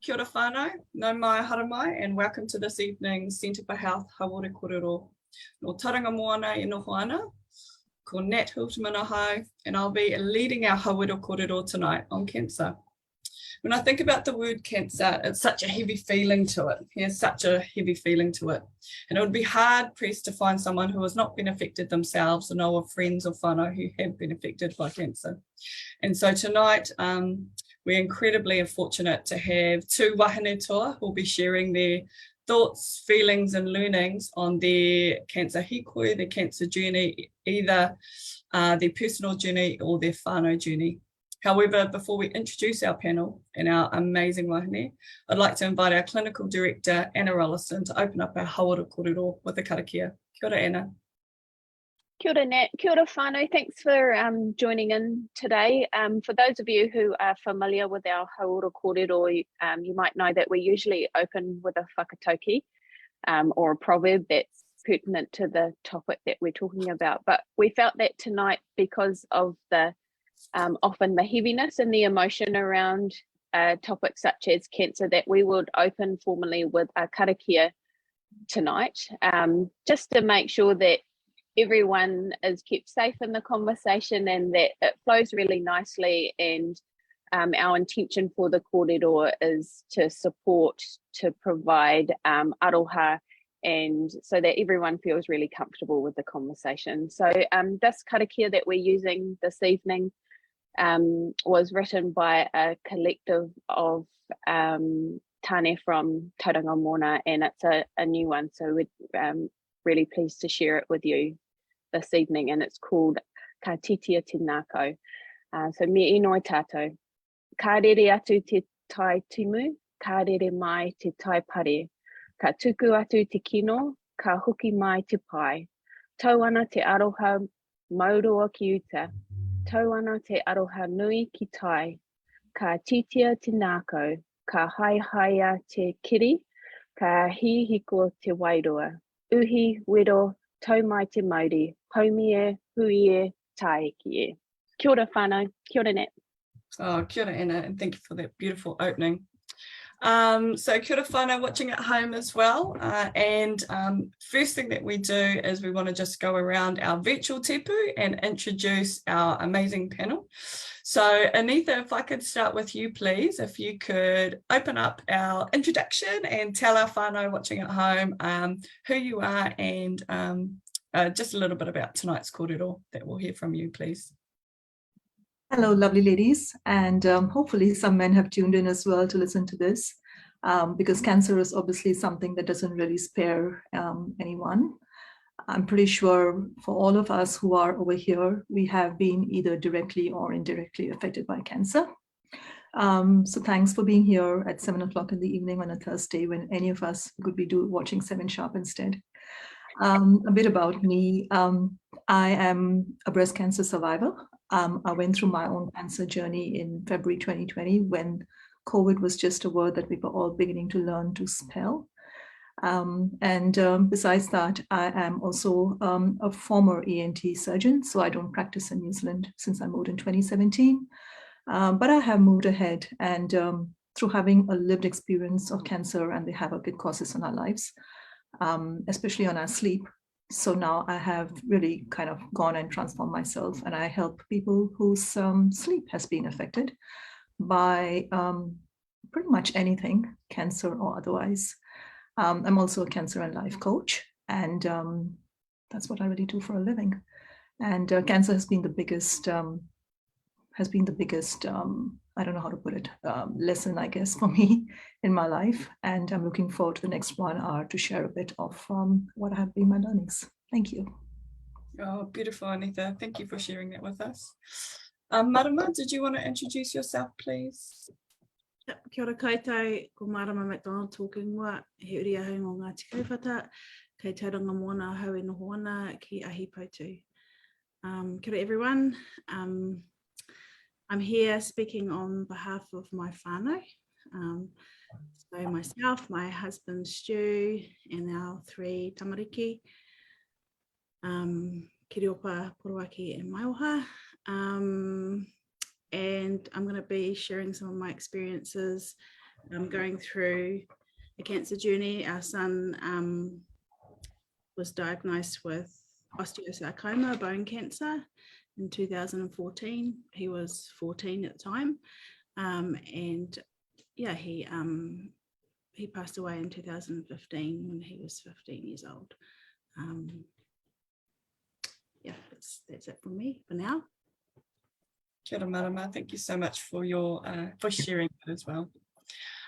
Kia ora whānau, nau mai haramai, and welcome to this evening's Centre for Health Hawere Kōrero. No taranga moana e noho ana, ko Nat Hiltmanahau, and I'll be leading our Hawere Kōrero tonight on cancer. When I think about the word cancer, it's such a heavy feeling to it. There's such a heavy feeling to it. And it would be hard pressed to find someone who has not been affected themselves or know of friends or whānau who have been affected by cancer. And so tonight, we're incredibly fortunate to have two wahine toa who will be sharing their thoughts, feelings and learnings on their cancer hikoi, their cancer journey, either their personal journey or their whānau journey. However, before we introduce our panel and our amazing wahine, I'd like to invite our clinical director, Anna Rollison, to open up our Hawere Kōrero with a karakia. Kia ora, Anna. Kia ora, Nat. Kia ora, whānau. Thanks for joining in today. For those of you who are familiar with our Hawere Kōrero, you might know that we usually open with a whakatauki or a proverb that's pertinent to the topic that we're talking about. But we felt that tonight, because of the often the heaviness and the emotion around topics such as cancer, that we would open formally with a karakia tonight, just to make sure that everyone is kept safe in the conversation and that it flows really nicely. And our intention for the kōrero is to support, to provide aroha, and so that everyone feels really comfortable with the conversation. So this karakia that we're using this evening was written by a collective of tāne from Tauranga Moana, and it's a new one, so we're really pleased to share it with you this evening, and it's called Ka Titia Te Nākau. So me inoi tātou, ka rere atu te tai timu, ka rere mai te tai pare, ka tuku atu te kino, ka hoki mai te pai, tau ana te aroha maurua ki uta, tau ana te aroha nui ki tai, ka titia te nākau, ka haia te kiri, ka hihiko te wairua, uhi wero tau mai te mauri, haumi e, hui e, taeki e. Kia ora whānau, kia ora Nat. Oh, kia ora, Anna, and thank you for that beautiful opening. So kia ora whānau watching at home as well, and first thing that we do is we want to just go around our virtual tepu and introduce our amazing panel. So Anita, if I could start with you please, if you could open up our introduction and tell our whānau watching at home who you are and just a little bit about tonight's kōrero that we'll hear from you, please. Hello, lovely ladies, and hopefully some men have tuned in as well to listen to this, because cancer is obviously something that doesn't really spare anyone. I'm pretty sure for all of us who are over here, we have been either directly or indirectly affected by cancer. So thanks for being here at 7 o'clock in the evening on a Thursday when any of us could be watching 7 Sharp instead. A bit about me. I am a breast cancer survivor. I went through my own cancer journey in February 2020 when COVID was just a word that we were all beginning to learn to spell. Besides that, I am also a former ENT surgeon, so I don't practice in New Zealand since I moved in 2017. But I have moved ahead, and through having a lived experience of cancer and the havoc it causes on our lives, especially on our sleep. So now I have really kind of gone and transformed myself, and I help people whose sleep has been affected by pretty much anything, cancer or otherwise. I'm also a cancer and life coach, and that's what I really do for a living. And cancer has been the biggest, I don't know how to put it, lesson, I guess, for me in my life. And I'm looking forward to the next 1 hour to share a bit of what have been my learnings. Thank you. Oh, beautiful, Anita. Thank you for sharing that with us. Marama, did you want to introduce yourself, please? Kia ora koutou, ko Marama McDonald talking wa, he uri ahu ngō Ngāti Kaupata, kei Tauranga Moana hau e noho ana ki ahi pautu. Kia ora everyone. I'm here speaking on behalf of my whānau. So myself, my husband Stu, and our 3 tamariki, Kiriopa, Porowaki and Maioha. And I'm going to be sharing some of my experiences going through a cancer journey. Our son was diagnosed with osteosarcoma, bone cancer, in 2014. He was 14 at the time, and yeah, he passed away in 2015 when he was 15 years old. Yeah, that's it from me for now. Kia ora marama. Thank you so much for your for sharing that as well.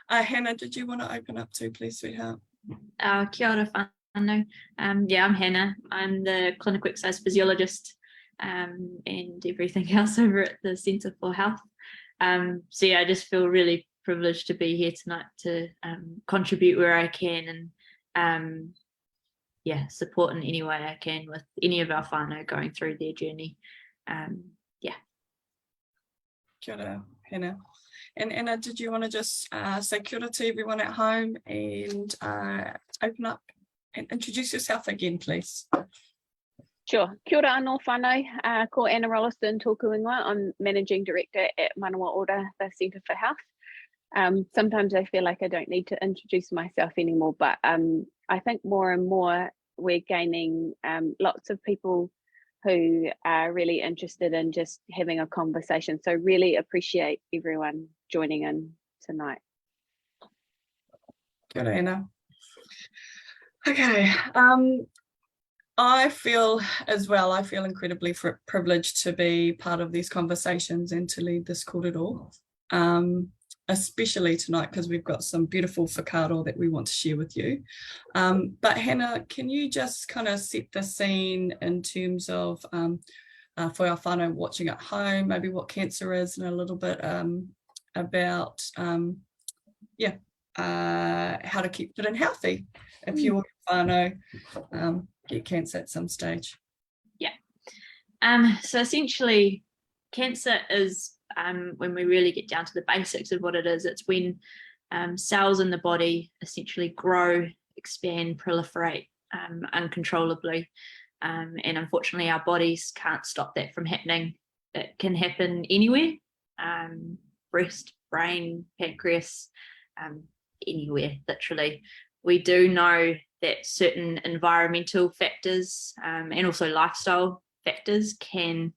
Hannah, did you want to open up too, please, sweetheart? Kia ora whanau. Yeah, I'm Hannah. I'm the clinical exercise physiologist and everything else over at the Centre for Health. So yeah, I just feel really privileged to be here tonight to contribute where I can and yeah, support in any way I can with any of our whānau going through their journey. Yeah. Kia ora, Hannah. And Anna, did you want to just say kia ora to everyone at home and open up and introduce yourself again, please? Sure. Kia ora anō whānau. Ko Anna Rolliston tōku ingoa. I'm Managing Director at Manawa Ora, the Centre for Health. Sometimes I feel like I don't need to introduce myself anymore, but I think more and more we're gaining lots of people who are really interested in just having a conversation. So really appreciate everyone joining in tonight. Kia ora, Anna. Okay. I feel as well, I feel incredibly privileged to be part of these conversations and to lead this kōrero, especially tonight because we've got some beautiful whakaaro that we want to share with you. But Hannah, can you just kind of set the scene in terms of for our whānau watching at home, maybe what cancer is and a little bit about how to keep fit and healthy if you're whānau get cancer at some stage. Yeah. So essentially, cancer is when we really get down to the basics of what it is. It's when cells in the body essentially grow, expand, proliferate uncontrollably, and unfortunately, our bodies can't stop that from happening. It can happen anywhere: breast, brain, pancreas, anywhere, literally. We do know that certain environmental factors and also lifestyle factors can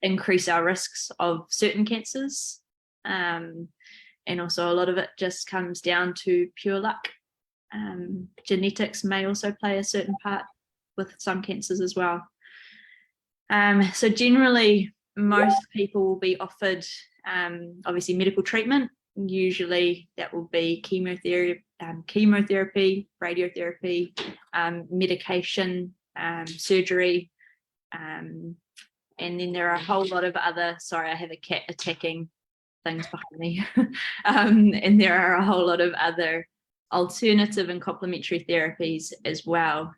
increase our risks of certain cancers. And also a lot of it just comes down to pure luck. Genetics may also play a certain part with some cancers as well. So generally, most people will be offered obviously medical treatment. Usually that will be chemotherapy, radiotherapy, medication, surgery, and then there are a whole lot of other, sorry, I have a cat attacking things behind me, and there are a whole lot of other alternative and complementary therapies as well,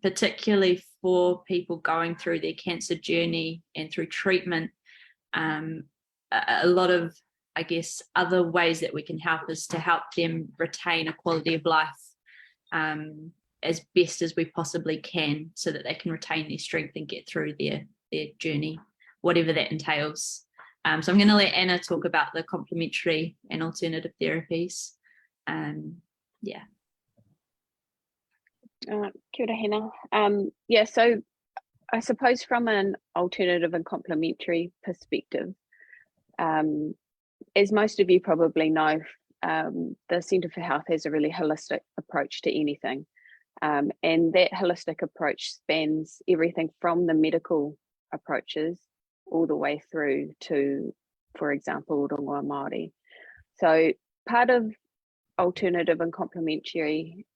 particularly for people going through their cancer journey and through treatment. A lot of, I guess, other ways that we can help is to help them retain a quality of life as best as we possibly can so that they can retain their strength and get through their journey, whatever that entails. So I'm going to let Anna talk about the complementary and alternative therapies. Yeah. Kia ora, Hannah. Yeah, so I suppose from an alternative and complementary perspective, as most of you probably know, the Centre for Health has a really holistic approach to anything. And that holistic approach spans everything from the medical approaches all the way through to, for example, rongoa Māori. So part of alternative and complementary,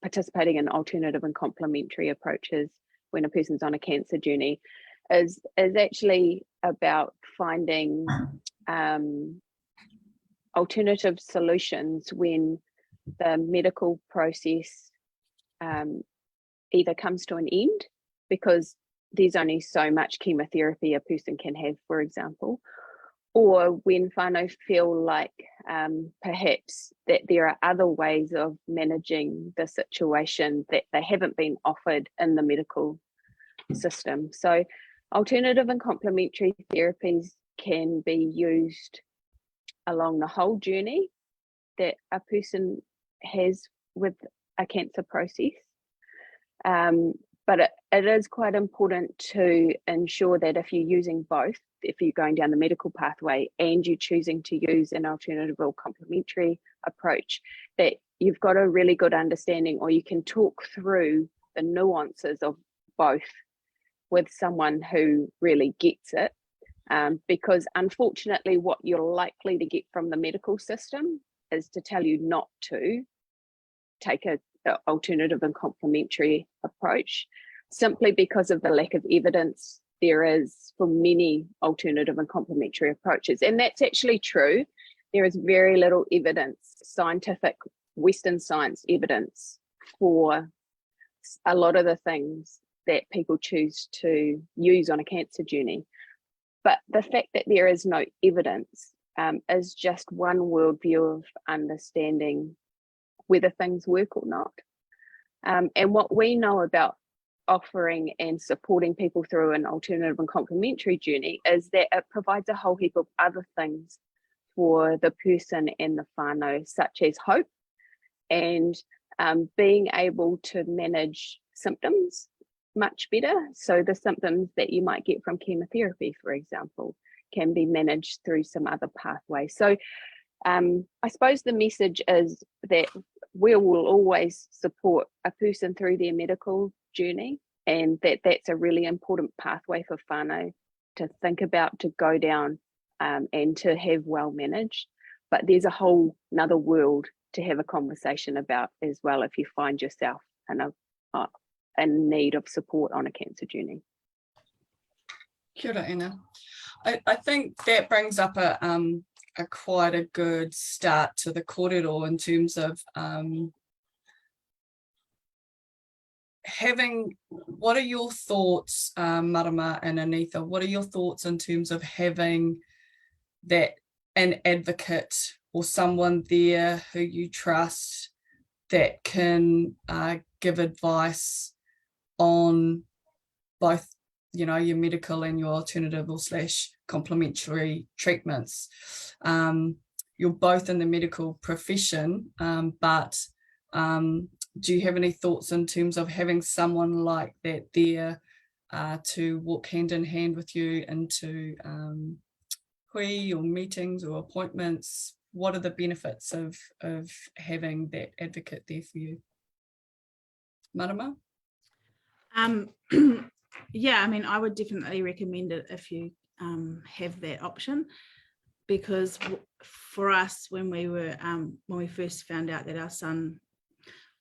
participating in alternative and complementary approaches when a person's on a cancer journey is actually about finding alternative solutions when the medical process either comes to an end because there's only so much chemotherapy a person can have, for example, or when whānau feel like perhaps that there are other ways of managing the situation that they haven't been offered in the medical system. So alternative and complementary therapies can be used along the whole journey that a person has with a cancer process. But it is quite important to ensure that if you're using both, if you're going down the medical pathway and you're choosing to use an alternative or complementary approach, that you've got a really good understanding, or you can talk through the nuances of both with someone who really gets it. Because unfortunately, what you're likely to get from the medical system is to tell you not to take a alternative and complementary approach, simply because of the lack of evidence there is for many alternative and complementary approaches. And that's actually true. There is very little evidence, scientific Western science evidence, for a lot of the things that people choose to use on a cancer journey. But the fact that there is no evidence is just one worldview of understanding whether things work or not. And what we know about offering and supporting people through an alternative and complementary journey is that it provides a whole heap of other things for the person and the whānau, such as hope and being able to manage symptoms much better. So the symptoms that you might get from chemotherapy, for example, can be managed through some other pathway. So I suppose the message is that we will always support a person through their medical journey, and that's a really important pathway for whānau to think about, to go down and to have well managed. But there's a whole another world to have a conversation about as well if you find yourself in need of support on a cancer journey. Kia ora, Anna. I think that brings up a quite a good start to the kōrero in terms of what are your thoughts, Marama and Anita, what are your thoughts in terms of having that an advocate or someone there who you trust that can give advice on both, you know, your medical and your alternative or / complementary treatments? You're both in the medical profession, but do you have any thoughts in terms of having someone like that there to walk hand in hand with you into hui or meetings or appointments? What are the benefits of having that advocate there for you? Marama? Yeah, I mean, I would definitely recommend it if you have that option, because for us, when we first found out that our son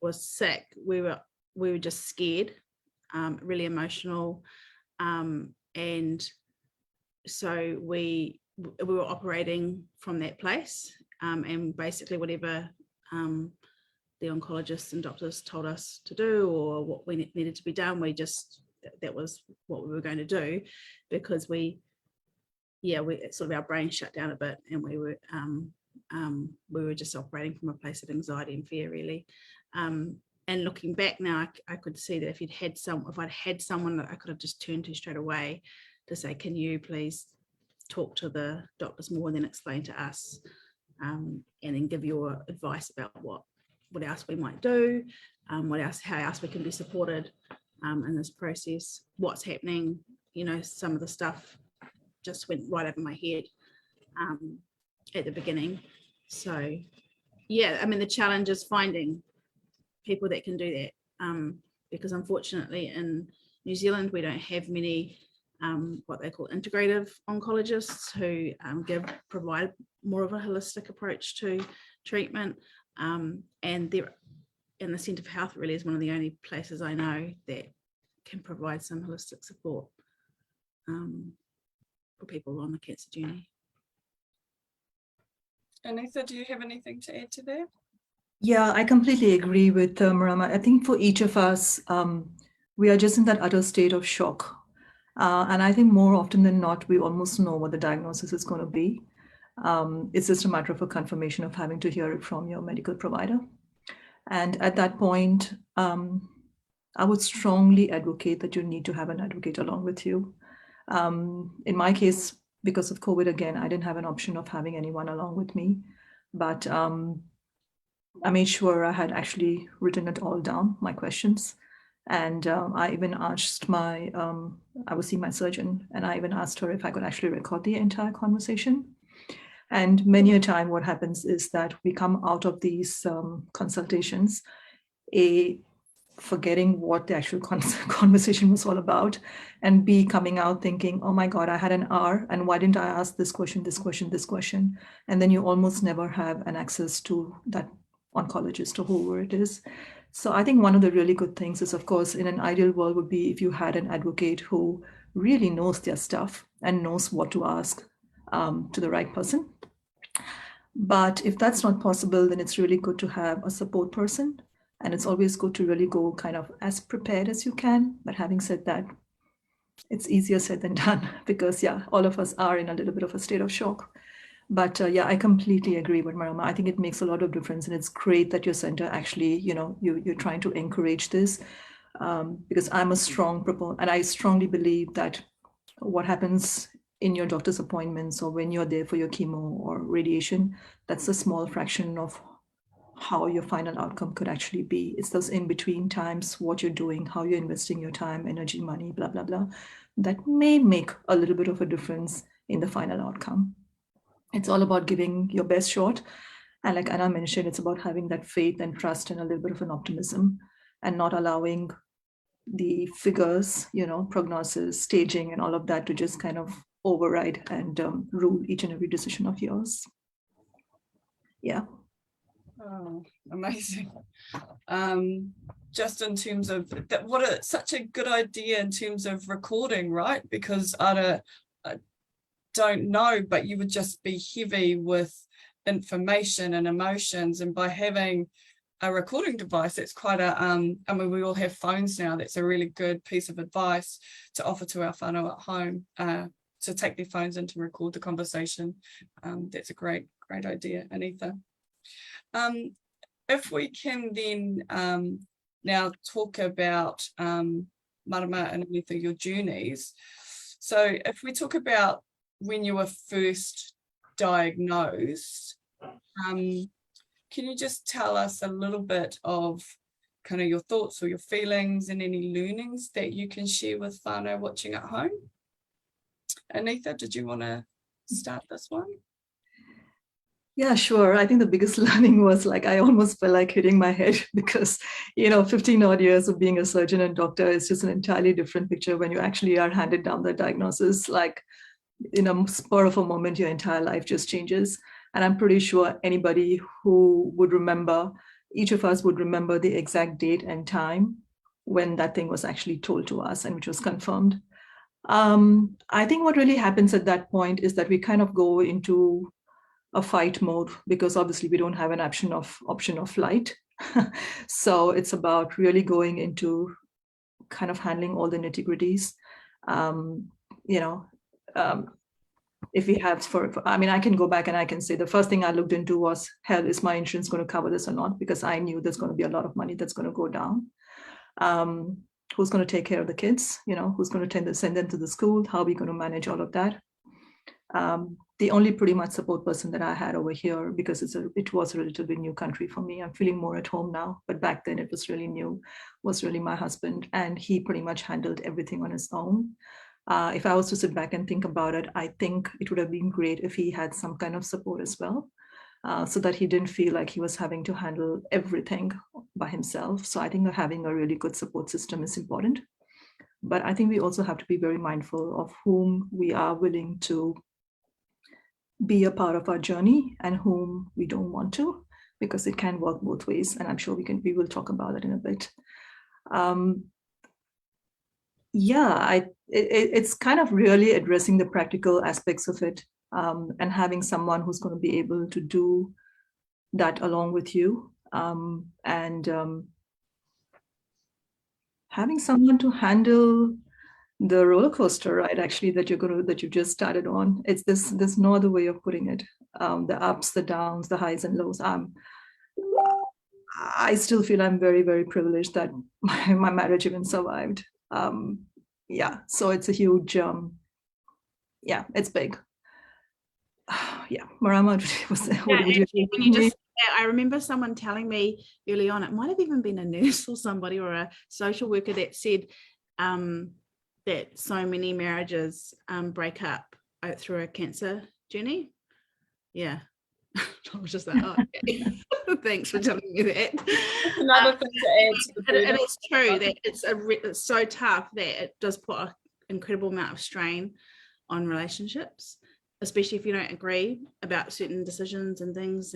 was sick, we were just scared, really emotional, and so we were operating from that place, and basically whatever the oncologists and doctors told us to do or what we needed to be done, that was what we were going to do, because sort of our brain shut down a bit, and we were just operating from a place of anxiety and fear, really. And looking back now, I could see that if I'd had someone that I could have just turned to straight away to say, can you please talk to the doctors more and then explain to us, and then give your advice about what else we might do, how else we can be supported in this process, what's happening. You know, some of the stuff just went right over my head at the beginning. So yeah, I mean, the challenge is finding people that can do that, because unfortunately in New Zealand we don't have many what they call integrative oncologists who provide more of a holistic approach to treatment, and the Centre for Health really is one of the only places I know that can provide some holistic support for people on the cancer journey. Anita, do you have anything to add to that? Yeah, I completely agree with Marama. I think for each of us, we are just in that utter state of shock. And I think more often than not, we almost know what the diagnosis is going to be. It's just a matter of a confirmation of having to hear it from your medical provider. And at that point, I would strongly advocate that you need to have an advocate along with you. In my case, because of COVID, again, I didn't have an option of having anyone along with me. But I made sure I had actually written it all down, my questions. And I even asked I was seeing my surgeon, and I even asked her if I could actually record the entire conversation. And many a time what happens is that we come out of these consultations, forgetting what the actual conversation was all about, and B, coming out thinking, oh my God, I had an hour, and why didn't I ask this question, this question, this question? And then you almost never have an access to that oncologist or whoever it is. So I think one of the really good things is, of course, in an ideal world would be if you had an advocate who really knows their stuff and knows what to ask to the right person. But if that's not possible, then it's really good to have a support person. And it's always good to really go kind of as prepared as you can. But having said that, it's easier said than done because, yeah, all of us are in a little bit of a state of shock. But yeah, I completely agree with Marama. I think it makes a lot of difference. And it's great that your center actually, you're trying to encourage this because I'm a strong proponent. And I strongly believe that what happens in your doctor's appointments or when you're there for your chemo or radiation, that's a small fraction of how your final outcome could actually be. It's those in-between times, what you're doing, how you're investing your time, energy, money, blah, blah, blah, that may make a little bit of a difference in the final outcome. It's all about giving your best shot. And like Anna mentioned, it's about having that faith and trust and a little bit of an optimism and not allowing the figures, prognosis, staging, and all of that to just kind of override and rule each and every decision of yours. Yeah. Oh, amazing. Just in terms of that, such a good idea in terms of recording, right? Because I don't know, but you would just be heavy with information and emotions, and by having a recording device, it's quite I mean, we all have phones now. That's a really good piece of advice to offer to our whānau at home, to take their phones in to record the conversation. That's a great idea, Anita. If we can then now talk about Marama and Anita, your journeys. So if we talk about when you were first diagnosed, can you just tell us a little bit of kind of your thoughts or your feelings and any learnings that you can share with whānau watching at home? Anita, did you want to start this one? Yeah, sure. I think the biggest learning was like, I almost felt like hitting my head because, 15 odd years of being a surgeon and doctor is just an entirely different picture when you actually are handed down the diagnosis. Like in a spur of a moment, your entire life just changes. And I'm pretty sure anybody who would remember, each of us would remember the exact date and time when that thing was actually told to us and which was confirmed. I think what really happens at that point is that we kind of go into a fight mode because obviously we don't have an option of flight. So it's about really going into kind of handling all the nitty-gritties. If we have I can go back and I can say the first thing I looked into was, hell, is my insurance going to cover this or not? Because I knew there's going to be a lot of money that's going to go down. Who's going to take care of the kids? Who's going to send them to the school? How are we going to manage all of that? The only pretty much support person that I had over here, because it was a relatively new country for me. I'm feeling more at home now, but back then it was really new, was really my husband, and he pretty much handled everything on his own. If I was to sit back and think about it, I think it would have been great if he had some kind of support as well, so that he didn't feel like he was having to handle everything by himself. So I think having a really good support system is important. But I think we also have to be very mindful of whom we are willing to be a part of our journey and whom we don't want to, because it can work both ways. And I'm sure we will talk about it in a bit. It's kind of really addressing the practical aspects of it, and having someone who's going to be able to do that along with you, and having someone to handle the roller coaster ride actually that you've just started on. There's no other way of putting it. The ups, the downs, the highs and lows. I still feel I'm very, very privileged that my marriage even survived. So it's a huge, it's big. yeah, Marama, what would you when you just, I remember someone telling me early on, it might have even been a nurse or somebody or a social worker that said that so many marriages break up through a cancer journey. Yeah. I was just like, oh, okay. Thanks for telling me that. Another thing to add to the burden. And it's true that it's so tough that it does put an incredible amount of strain on relationships, especially if you don't agree about certain decisions and things,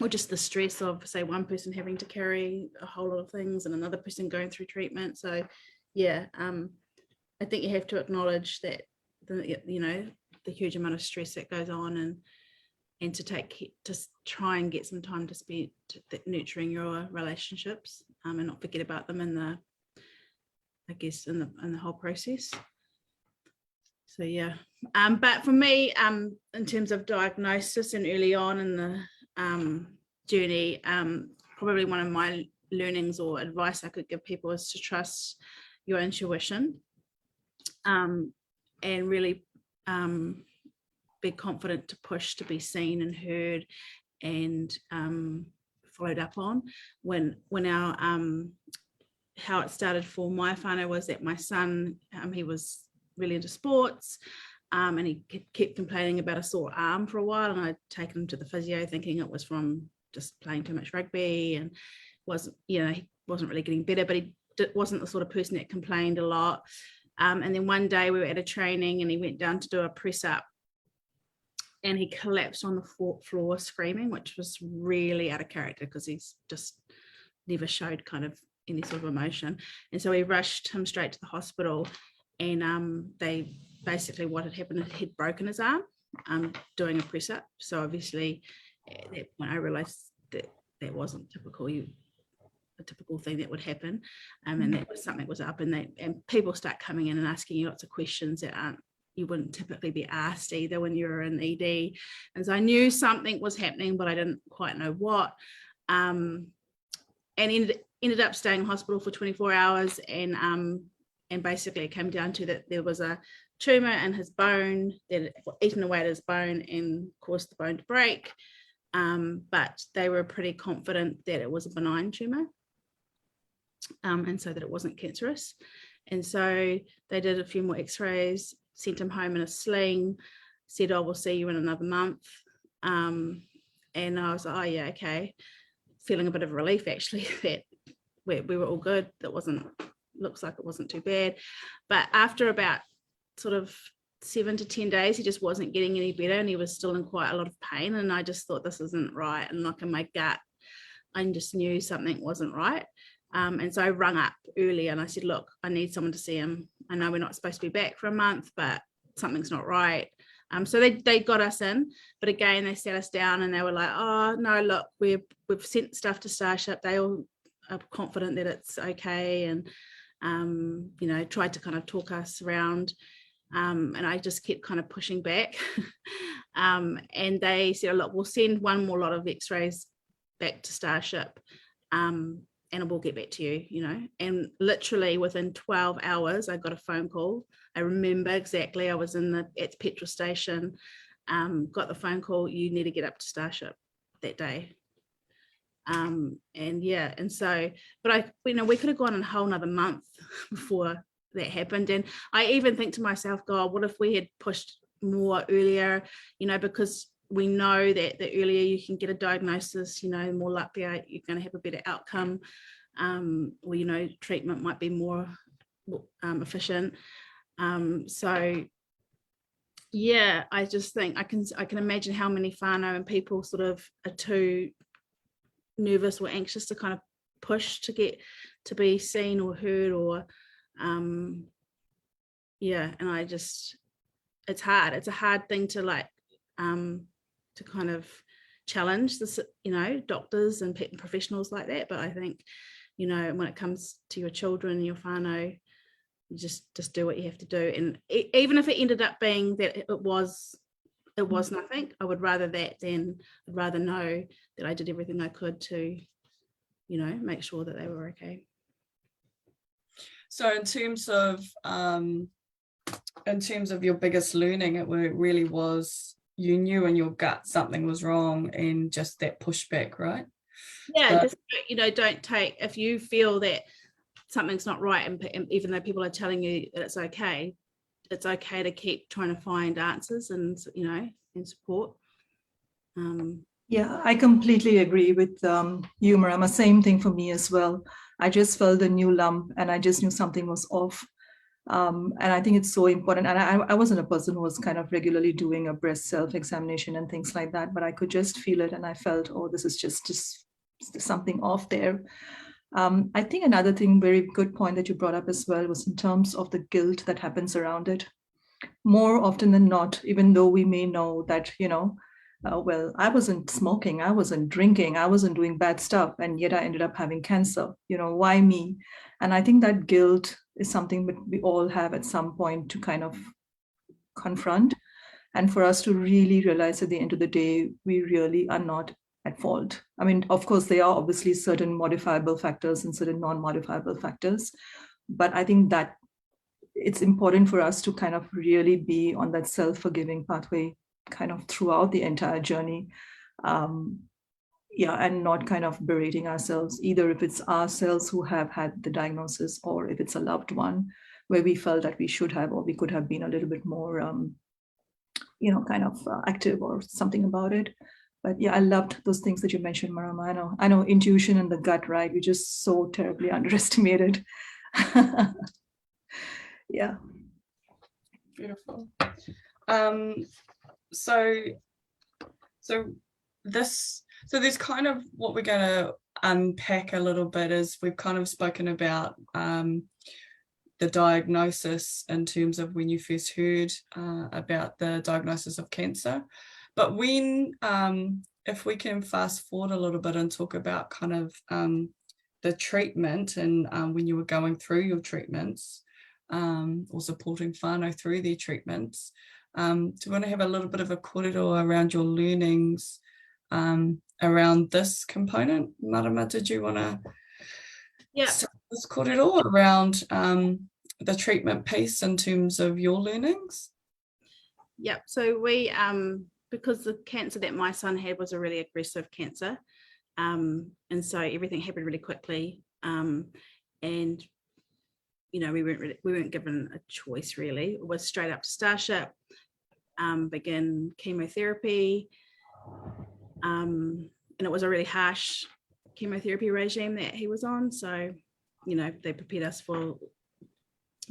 or just the stress of, say, one person having to carry a whole lot of things and another person going through treatment. So yeah, I think you have to acknowledge that the huge amount of stress that goes on, and to try and get some time to spend nurturing your relationships, and not forget about them in the whole process. So yeah, but for me, in terms of diagnosis and early on in the journey, probably one of my learnings or advice I could give people is to trust your intuition, and really be confident to push to be seen and heard and followed up on. When our how it started for my whānau was that my son, he was really into sports, and he kept complaining about a sore arm for a while, and I'd taken him to the physio thinking it was from just playing too much rugby, and he wasn't really getting better, but he wasn't the sort of person that complained a lot. And then one day we were at a training and he went down to do a press up, and he collapsed on the floor screaming, which was really out of character because he's just never showed kind of any sort of emotion. And so we rushed him straight to the hospital, and they basically, what had happened, he'd broken his arm doing a press up. So obviously at that point I realized that wasn't a typical thing that would happen, and that was something was up, and people start coming in and asking you lots of questions that you wouldn't typically be asked either when you're in ED. And so I knew something was happening, but I didn't quite know what. And ended up staying in hospital for 24 hours, and basically it came down to that there was a tumor in his bone that had eaten away at his bone and caused the bone to break. But they were pretty confident that it was a benign tumor, and so that it wasn't cancerous. And so they did a few more x-rays, sent him home in a sling, said, "Oh, we'll see you in another month." And I was like, "Oh yeah, okay." Feeling a bit of relief actually that we were all good. Looks like it wasn't too bad. But after about sort of 7 to 10 days, he just wasn't getting any better, and he was still in quite a lot of pain. And I just thought, this isn't right. And like in my gut, I just knew something wasn't right. And so I rung up early and I said, "Look, I need someone to see him. I know we're not supposed to be back for a month, but something's not right." So they got us in, but again, they sat us down and they were like, "Oh no, look, we've sent stuff to Starship. They all are confident that it's okay," and tried to kind of talk us around. And I just kept kind of pushing back. And they said, "Look, we'll send one more lot of x-rays back to Starship, and we'll get back to you." And literally within 12 hours, I got a phone call. I remember exactly, I was at the petrol station, got the phone call, "You need to get up to Starship," that day. And so, but we could have gone a whole nother month before that happened. And I even think to myself, God, what if we had pushed more earlier, because we know that the earlier you can get a diagnosis, the more likely you're going to have a better outcome, or treatment might be more efficient. So yeah, I just think I can imagine how many whānau and people sort of are too nervous or anxious to kind of push to get to be seen or heard, or and it's hard. It's a hard thing to to kind of challenge this, doctors and professionals like that. But I think, when it comes to your children, your whānau, you just do what you have to do. And even if it ended up being that it was nothing, I would rather that than I'd rather know that I did everything I could to, make sure that they were okay. So in terms of your biggest learning, it really was you knew in your gut something was wrong, and just that pushback, right? Yeah, But, just, don't take, if you feel that something's not right, and even though people are telling you that it's okay to keep trying to find answers and and support. Yeah, I completely agree with you, Marama. Same thing for me as well. I just felt a new lump and I just knew something was off. And I think it's so important. And I wasn't a person who was kind of regularly doing a breast self-examination and things like that, but I could just feel it. And I felt, oh, this is just something off there. I think another thing, very good point that you brought up as well, was in terms of the guilt that happens around it. More often than not, even though we may know that, well, I wasn't smoking, I wasn't drinking, I wasn't doing bad stuff, and yet I ended up having cancer. Why me? And I think that guilt is something that we all have at some point to kind of confront, and for us to really realize at the end of the day, we really are not at fault. I mean, of course, there are obviously certain modifiable factors and certain non-modifiable factors, but I think that it's important for us to kind of really be on that self-forgiving pathway kind of throughout the entire journey. And not kind of berating ourselves, either if it's ourselves who have had the diagnosis or if it's a loved one where we felt that we should have or we could have been a little bit more, kind of active or something about it. But yeah, I loved those things that you mentioned, Marama. I know intuition and the gut, right? We just so terribly underestimated. Yeah. Beautiful. So there's kind of what we're going to unpack a little bit is we've kind of spoken about the diagnosis in terms of when you first heard about the diagnosis of cancer. But when, if we can fast forward a little bit and talk about kind of the treatment and when you were going through your treatments or supporting whānau through their treatments, do you want to have a little bit of a kōrero around your learnings around this component? Marama, did you want to start this kōrero around the treatment piece in terms of your learnings? Yep. So we, because the cancer that my son had was a really aggressive cancer, and so everything happened really quickly, and we weren't given a choice really. It was straight up to Starship, begin chemotherapy, and it was a really harsh chemotherapy regime that he was on. So, they prepared us for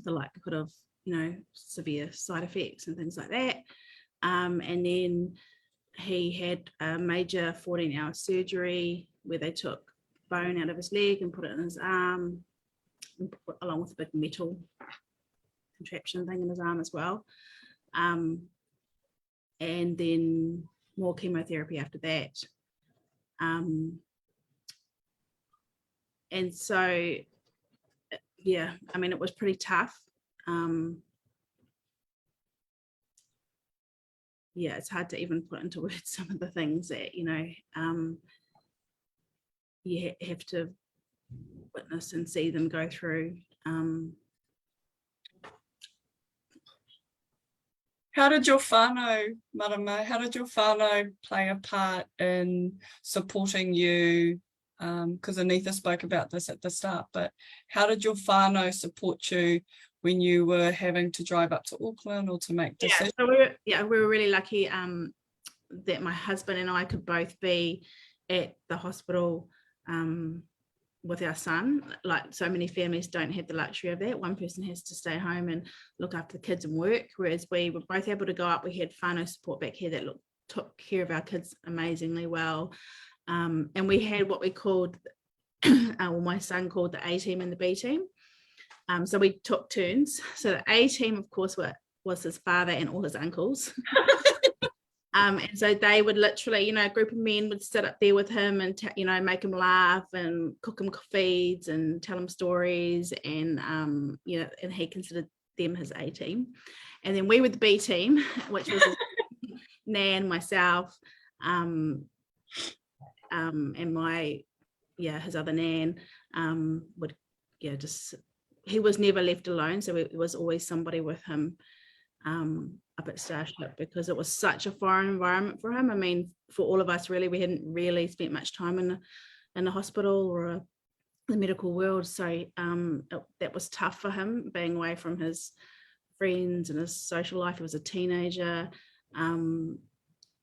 the likelihood of, severe side effects and things like that. And then he had a major 14-hour surgery where they took bone out of his leg and put it in his arm, along with a big metal contraption thing in his arm as well. And then more chemotherapy after that. And so, yeah, I mean, it was pretty tough. Yeah, it's hard to even put into words some of the things that, you have to witness and see them go through. How did your whānau, Marama, how did your whānau play a part in supporting you? Because Anita spoke about this at the start, but how did your whānau support you when you were having to drive up to Auckland or to make decisions? Yeah, so we were really lucky that my husband and I could both be at the hospital with our son. Like so many families don't have the luxury of that. One person has to stay home and look after the kids and work, whereas we were both able to go up. We had whānau support back here that took care of our kids amazingly well. And we had what we called, my son called the A team and the B team. So we took turns. So the A team, of course, was his father and all his uncles. And so they would literally, a group of men would sit up there with him and, make him laugh and cook him feeds and tell him stories. And, and he considered them his A team. And then we were the B team, which was his nan, myself, and his other nan would, he was never left alone. So it was always somebody with him. up at Starship, because it was such a foreign environment for him. I mean, for all of us, really, we hadn't really spent much time in the hospital or the medical world. So that was tough for him, being away from his friends and his social life. He was a teenager.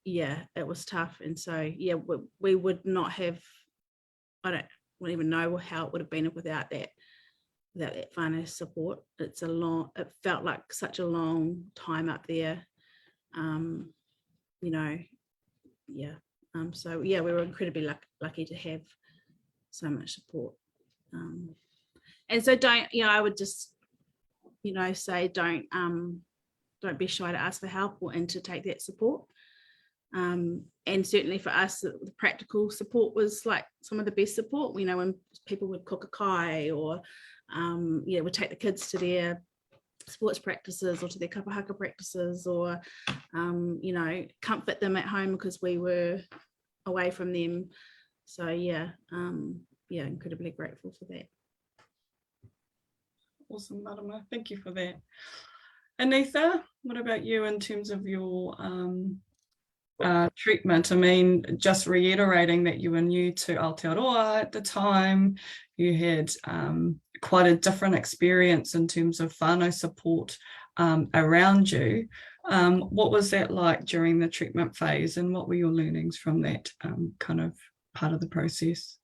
Yeah, it was tough. And so, yeah, we would not have, wouldn't even know how it would have been without that whānau support. It felt like such a long time up there, you know, yeah. So yeah, we were incredibly lucky to have so much support. And so I would just, say don't be shy to ask for help and to take that support. And certainly for us, the practical support was like some of the best support. When people would cook a kai or would take the kids to their sports practices or to their kapahaka practices, or comfort them at home because we were away from them. So incredibly grateful for that. Awesome, Marama. Thank you for that. Anitha, what about you in terms of your treatment? I mean, just reiterating that you were new to Aotearoa at the time, you had quite a different experience in terms of whānau support around you. What was that like during the treatment phase, and what were your learnings from that kind of part of the process?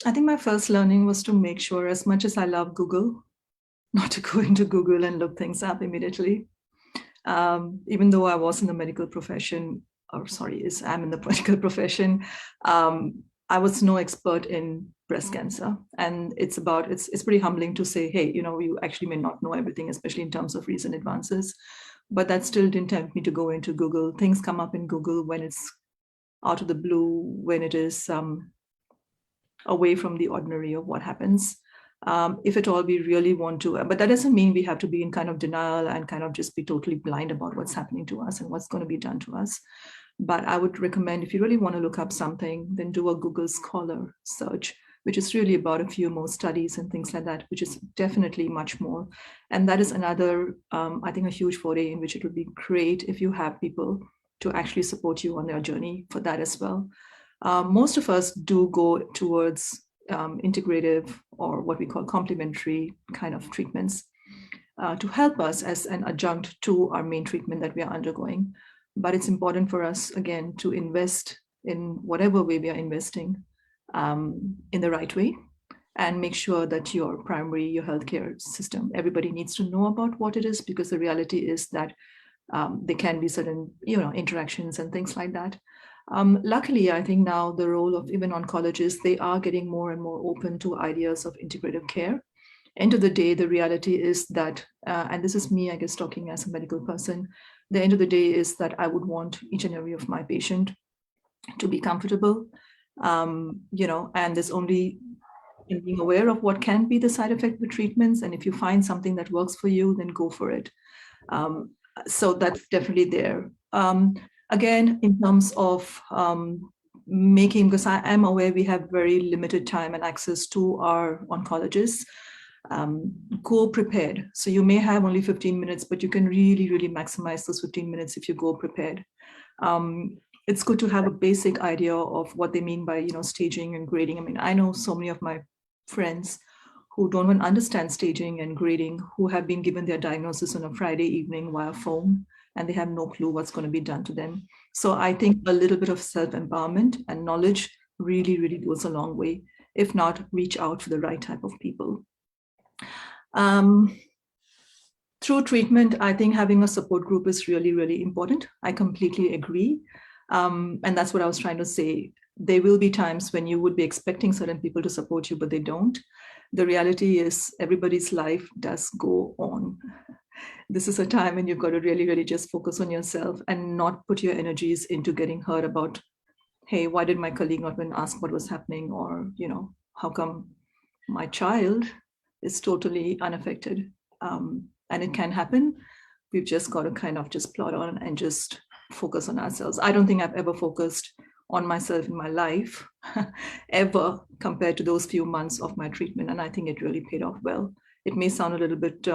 I think my first learning was to make sure, as much as I love Google, not to go into Google and look things up immediately. Even though I was in the medical profession, I'm in the medical profession, I was no expert in breast cancer. And it's pretty humbling to say, hey, you actually may not know everything, especially in terms of recent advances. But that still didn't tempt me to go into Google. Things come up in Google when it's out of the blue, when it is away from the ordinary of what happens. If at all we really want to, but that doesn't mean we have to be in kind of denial and kind of just be totally blind about what's happening to us and what's going to be done to us. But I would recommend, if you really want to look up something, then do a Google Scholar search, which is really about a few more studies and things like that, which is definitely much more. And that is another, I think, a huge foray in which it would be great if you have people to actually support you on their journey for that as well. Most of us do go towards integrative, or what we call complementary kind of treatments to help us as an adjunct to our main treatment that we are undergoing. But it's important for us, again, to invest in whatever way we are investing in the right way, and make sure that your healthcare system, everybody needs to know about what it is, because the reality is that there can be certain, interactions and things like that. Luckily, I think now the role of even oncologists, they are getting more and more open to ideas of integrative care. End of the day, the reality is that, and this is me, I guess, talking as a medical person, the end of the day is that I would want each and every of my patient to be comfortable, and there's only in being aware of what can be the side effect with treatments. And if you find something that works for you, then go for it. So that's definitely there. Again, in terms of making, because I am aware we have very limited time and access to our oncologists, go prepared. So you may have only 15 minutes, but you can really, really maximize those 15 minutes if you go prepared. It's good to have a basic idea of what they mean by, staging and grading. I mean, I know so many of my friends who don't even understand staging and grading, who have been given their diagnosis on a Friday evening via phone, and they have no clue what's going to be done to them. So I think a little bit of self-empowerment and knowledge really, really goes a long way. If not, reach out to the right type of people. Through treatment, I think having a support group is really, really important. I completely agree. And that's what I was trying to say. There will be times when you would be expecting certain people to support you, but they don't. The reality is everybody's life does go on. This is a time when you've got to really, really just focus on yourself and not put your energies into getting hurt about, hey, why did my colleague not even ask what was happening? Or, how come my child is totally unaffected? And it can happen. We've just got to kind of just plod on and just focus on ourselves. I don't think I've ever focused on myself in my life ever compared to those few months of my treatment. And I think it really paid off well. It may sound a little bit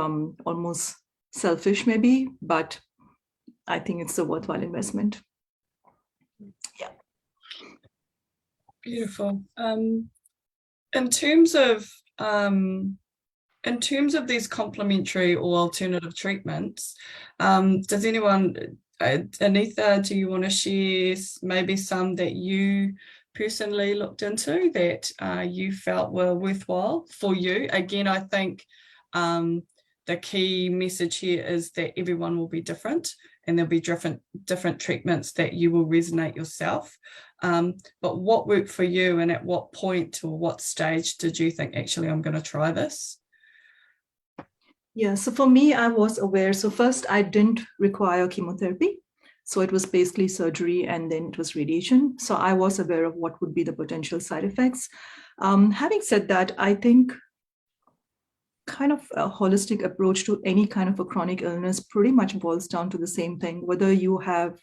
almost selfish maybe, but I think it's a worthwhile investment. Yeah. Beautiful. In terms of these complementary or alternative treatments, does anyone, Anita, do you want to share maybe some that you personally looked into that you felt were worthwhile for you? Again, I think the key message here is that everyone will be different, and there'll be different treatments that you will resonate yourself. But what worked for you, and at what point or what stage did you think, actually, I'm going to try this? Yeah, so for me, I was aware. So first, I didn't require chemotherapy. So it was basically surgery and then it was radiation. So I was aware of what would be the potential side effects. Having said that, I think kind of a holistic approach to any kind of a chronic illness pretty much boils down to the same thing, whether you have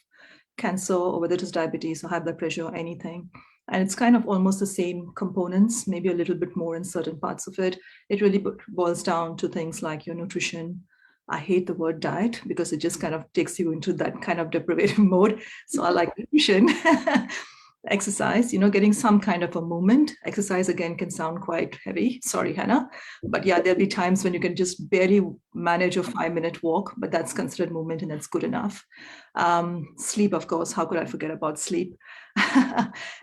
cancer or whether it is diabetes or high blood pressure or anything. And it's kind of almost the same components, maybe a little bit more in certain parts of it. It really boils down to things like your nutrition. I hate the word diet because it just kind of takes you into that kind of deprivative mode. So I like nutrition. Exercise, getting some kind of a movement. Exercise, again, can sound quite heavy. Sorry, Hannah. But yeah, there'll be times when you can just barely manage a 5-minute walk, but that's considered movement and that's good enough. Sleep, of course, how could I forget about sleep?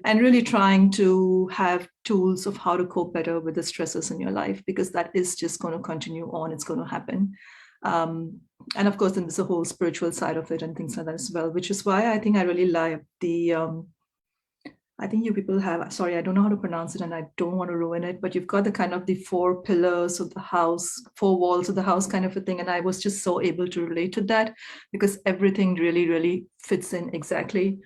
And really trying to have tools of how to cope better with the stresses in your life, because that is just going to continue on. It's going to happen. And of course, then there's a whole spiritual side of it and things like that as well, which is why I think I really like the I think you people have, sorry, I don't know how to pronounce it and I don't want to ruin it, but you've got the kind of the 4 pillars of the house, 4 walls of the house kind of a thing. And I was just so able to relate to that because everything really, really fits in exactly.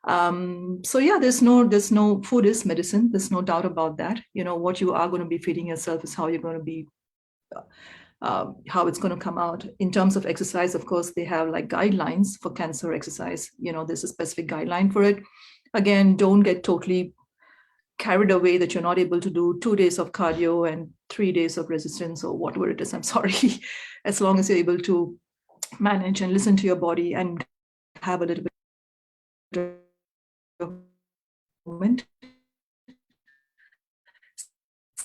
So yeah, there's no food is medicine. There's no doubt about that. What you are going to be feeding yourself is how you're going to be, how it's going to come out. In terms of exercise, of course, they have like guidelines for cancer exercise. There's a specific guideline for it. Again, don't get totally carried away that you're not able to do 2 days of cardio and 3 days of resistance or whatever it is. I'm sorry. As long as you're able to manage and listen to your body and have a little bit of movement.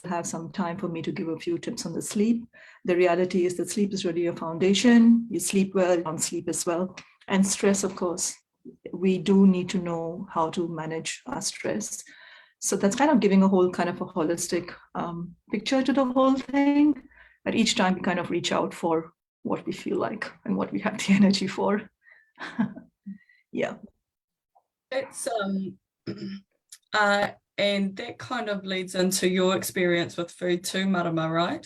Have some time for me to give a few tips on the sleep. The reality is that sleep is really a foundation. You sleep well, you don't sleep as well. And stress, of course. We do need to know how to manage our stress. So that's kind of giving a whole kind of a holistic picture to the whole thing. At each time, we kind of reach out for what we feel like and what we have the energy for. Yeah. It's and that kind of leads into your experience with food too, Marama, right?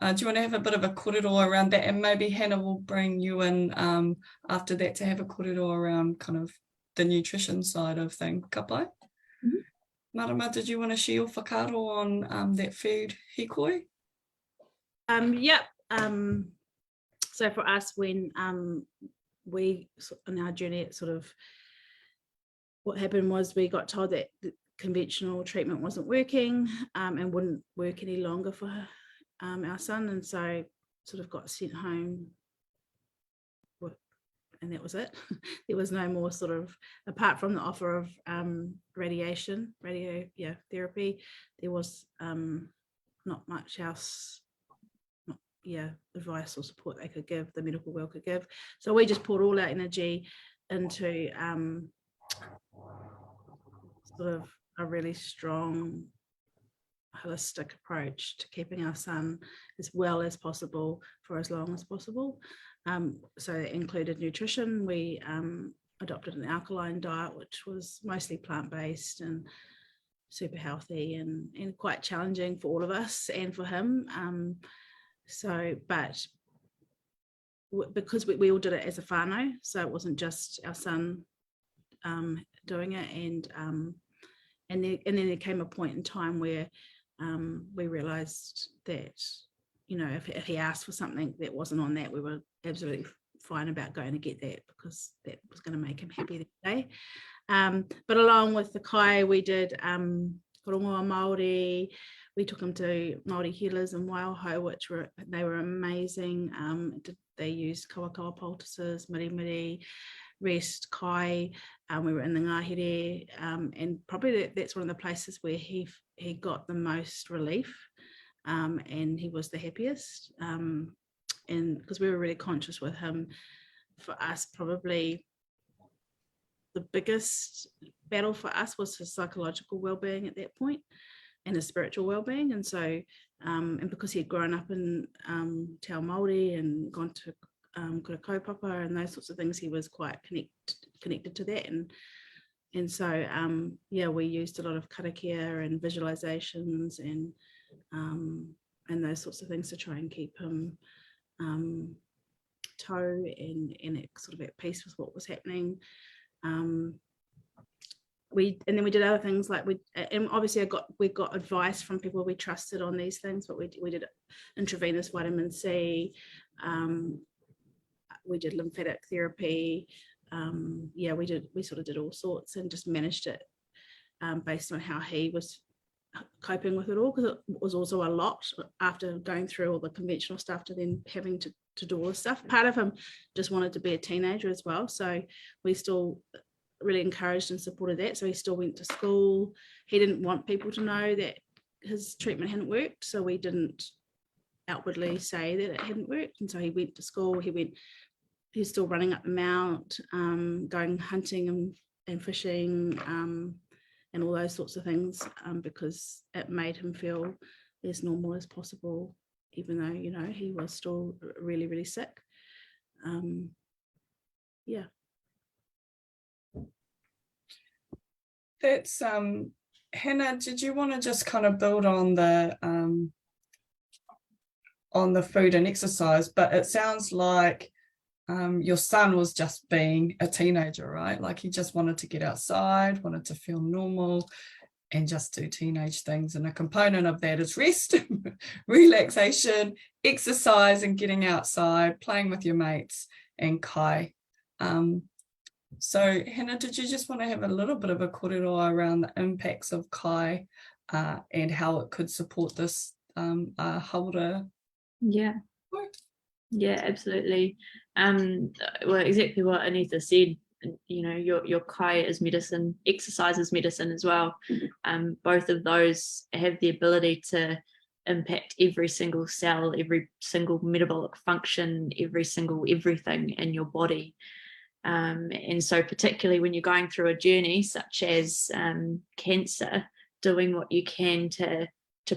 Do you want to have a bit of a korero around that? And maybe Hannah will bring you in after that to have a korero around kind of the nutrition side of things. Ka pai? Marama, did you want to share your whakaaro on that food hikoi? Yep. So for us, when we, on our journey, it sort of, what happened was we got told that the conventional treatment wasn't working and wouldn't work any longer for our son, and so sort of got sent home, and that was it. There was no more sort of, apart from the offer of radiotherapy, there was not much else, advice or support they could give, the medical world could give. So we just poured all our energy into sort of a really strong holistic approach to keeping our son as well as possible for as long as possible. So it included nutrition. We adopted an alkaline diet, which was mostly plant-based and super healthy and quite challenging for all of us and for him. But because we all did it as a whānau, so it wasn't just our son doing it, and then there came a point in time where we realized that, if he asked for something that wasn't on that, we were absolutely fine about going to get that, because that was going to make him happy that day. But along with the kai, we did korongoa Māori. We took him to Māori healers in Waiho, they were amazing. they used kawa poultices, miri, rest, kai. We were in the ngahere, and probably that's one of the places where he got the most relief, and he was the happiest. And because we were really conscious with him, for us, probably the biggest battle for us was his psychological well-being at that point and his spiritual well-being. And so, and because he had grown up in Te Ao Māori and gone to kura kaupapa and those sorts of things, he was quite connected to that. And so, yeah, we used a lot of karakia and visualizations and those sorts of things to try and keep him toe and sort of at peace with what was happening. And then we did other things like and obviously we got advice from people we trusted on these things, but we did intravenous vitamin C, we did lymphatic therapy, yeah, we sort of did all sorts and just managed it based on how he was coping with it all, because it was also a lot after going through all the conventional stuff to then having to do all this stuff. Part of him just wanted to be a teenager as well, so we still really encouraged and supported that. So he still went to school. He didn't want people to know that his treatment hadn't worked, so we didn't outwardly say that it hadn't worked. And so he went to school. He's still running up the mount, going hunting and fishing, and all those sorts of things, because it made him feel as normal as possible, even though, you know, he was still really, really sick. Yeah. That's Hannah, did you want to just kind of build on the food and exercise? But it sounds like your son was just being a teenager, right? Like he just wanted to get outside, wanted to feel normal and just do teenage things. And a component of that is rest, relaxation, exercise and getting outside, playing with your mates and kai. So Hannah, did you just want to have a little bit of a kōrero around the impacts of kai and how it could support this hauora? Yeah. Yeah, absolutely. Well, exactly what Anita said. You know, your kai is medicine, exercise is medicine as well. Both of those have the ability to impact every single cell, every single metabolic function, every single everything in your body. And so particularly when you're going through a journey such as cancer, doing what you can to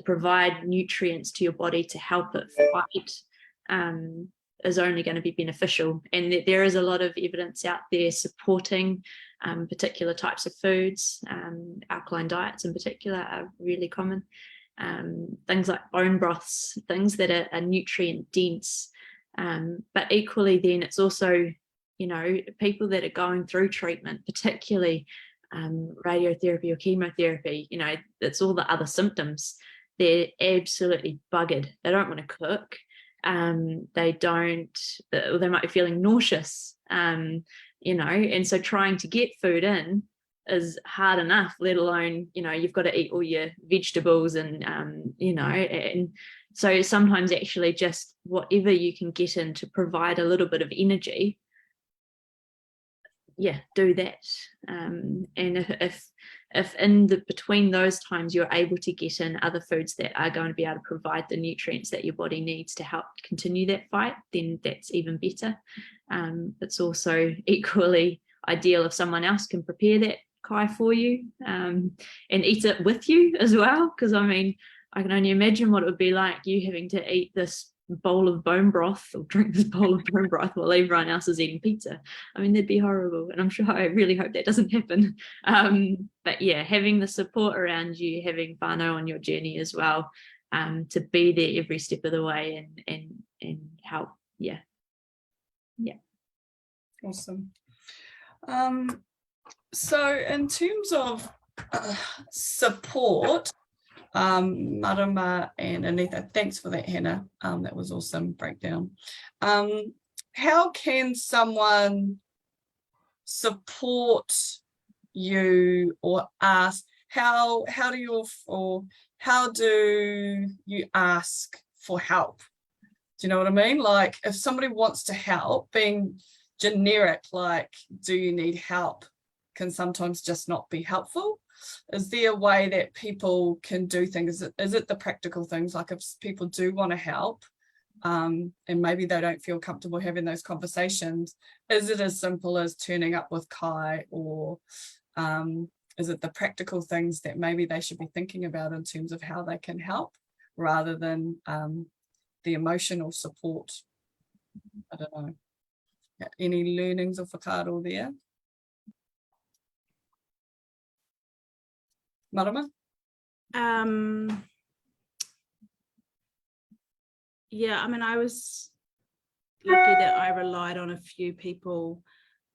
provide nutrients to your body to help it fight is only going to be beneficial. And there is a lot of evidence out there supporting particular types of foods. Alkaline diets in particular are really common. Things like bone broths, things that are nutrient dense. But equally then it's also, you know, people that are going through treatment, particularly radiotherapy or chemotherapy, you know, it's all the other symptoms. They're absolutely buggered. They don't want to cook. They might be feeling nauseous, you know, and so trying to get food in is hard enough, let alone, you know, you've got to eat all your vegetables and, you know, and so sometimes actually just whatever you can get in to provide a little bit of energy, yeah, do that. And if in between those times you're able to get in other foods that are going to be able to provide the nutrients that your body needs to help continue that fight, then that's even better. It's also equally ideal if someone else can prepare that kai for you and eat it with you as well, because I mean, I can only imagine what it would be like you having to eat this bowl of bone broth or drink this bowl of bone broth while everyone else is eating pizza. I mean, that'd be horrible, and I'm sure, I really hope that doesn't happen. But yeah, having the support around you, having whānau on your journey as well, to be there every step of the way and help. Yeah. Awesome. So in terms of support, Marama and Anita, thanks for that, Hannah. That was awesome breakdown. How can someone support you or ask? How do you ask for help Do you know what I mean? Like if somebody wants to help, being generic, like, do you need help, can sometimes just not be helpful. Is there a way that people can do things? Is it the practical things? Like if people do want to help, and maybe they don't feel comfortable having those conversations, is it as simple as turning up with Kai, or is it the practical things that maybe they should be thinking about in terms of how they can help, rather than the emotional support? I don't know. Any learnings of whakaaro there? Marama? Yeah, I mean, I was lucky that I relied on a few people.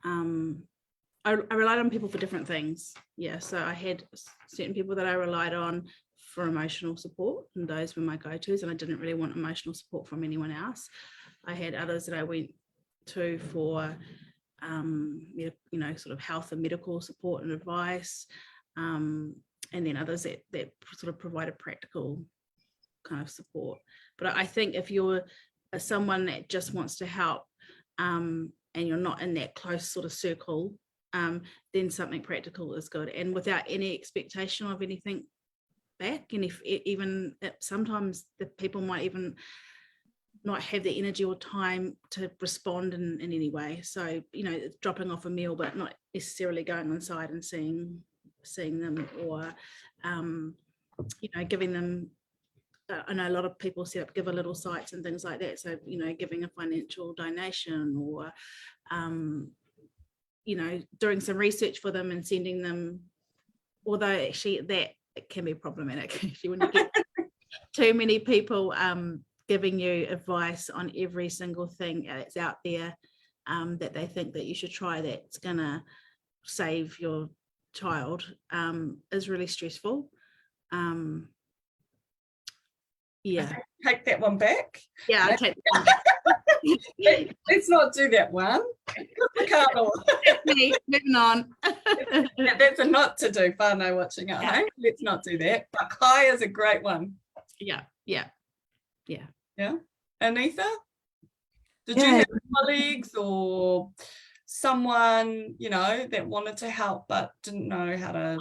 I relied on people for different things. Yeah, so I had certain people that I relied on for emotional support, and those were my go-tos, and I didn't really want emotional support from anyone else. I had others that I went to for, you know, sort of health and medical support and advice, and then others that sort of provided practical kind of support. But I think if you're someone that just wants to help, and you're not in that close sort of circle, then something practical is good, and without any expectation of anything back. And if sometimes the people might even not have the energy or time to respond in any way. So, you know, dropping off a meal, but not necessarily going inside and seeing them, or, you know, giving them, I know a lot of people set up Give a Little sites and things like that. So, you know, giving a financial donation, or, you know, doing some research for them and sending them, although actually that it can be problematic actually when you get too many people giving you advice on every single thing that's out there that they think that you should try that's gonna save your child, is really stressful. Yeah, Take that one back. yeah, I take that one back. Let's not do that one. That's me. Moving on. That's a not to do. Whānau watching at home. Let's not do that. But Kai is a great one. Yeah. Anita, did you have colleagues or someone, you know, that wanted to help but didn't know how to?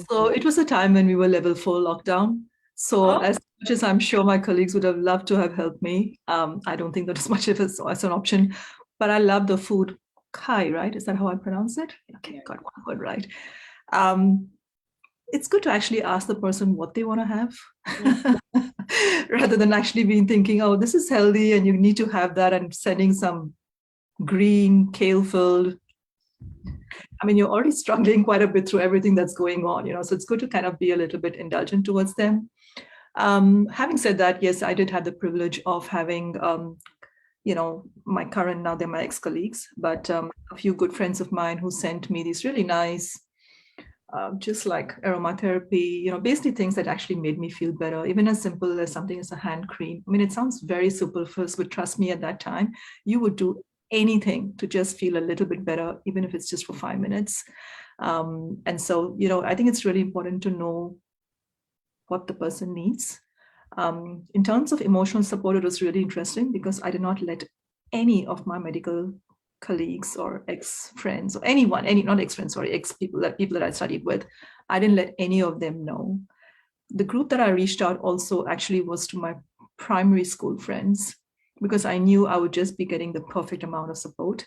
So it was a time when we were level 4 lockdown. So as much as I'm sure my colleagues would have loved to have helped me, I don't think that is much of as an option. But I love the food. Kai, right? Is that how I pronounce it? Okay, got one word right. It's good to actually ask the person what they want to have, rather than actually being thinking, oh, this is healthy and you need to have that, and sending some green, kale-filled. I mean, you're already struggling quite a bit through everything that's going on, you know, so it's good to kind of be a little bit indulgent towards them. Having said that, yes, I did have the privilege of having, you know, my current, now they're my ex-colleagues, but a few good friends of mine who sent me these really nice, just like aromatherapy, you know, basically things that actually made me feel better, even as simple as something as a hand cream. I mean, it sounds very superfluous, but trust me, at that time, you would do anything to just feel a little bit better, even if it's just for 5 minutes. And so, you know, I think it's really important to know what the person needs. In terms of emotional support, it was really interesting because I did not let any of my medical colleagues or ex-friends or anyone, not ex-friends, sorry, ex-people, people that I studied with, I didn't let any of them know. The group that I reached out also actually was to my primary school friends, because I knew I would just be getting the perfect amount of support.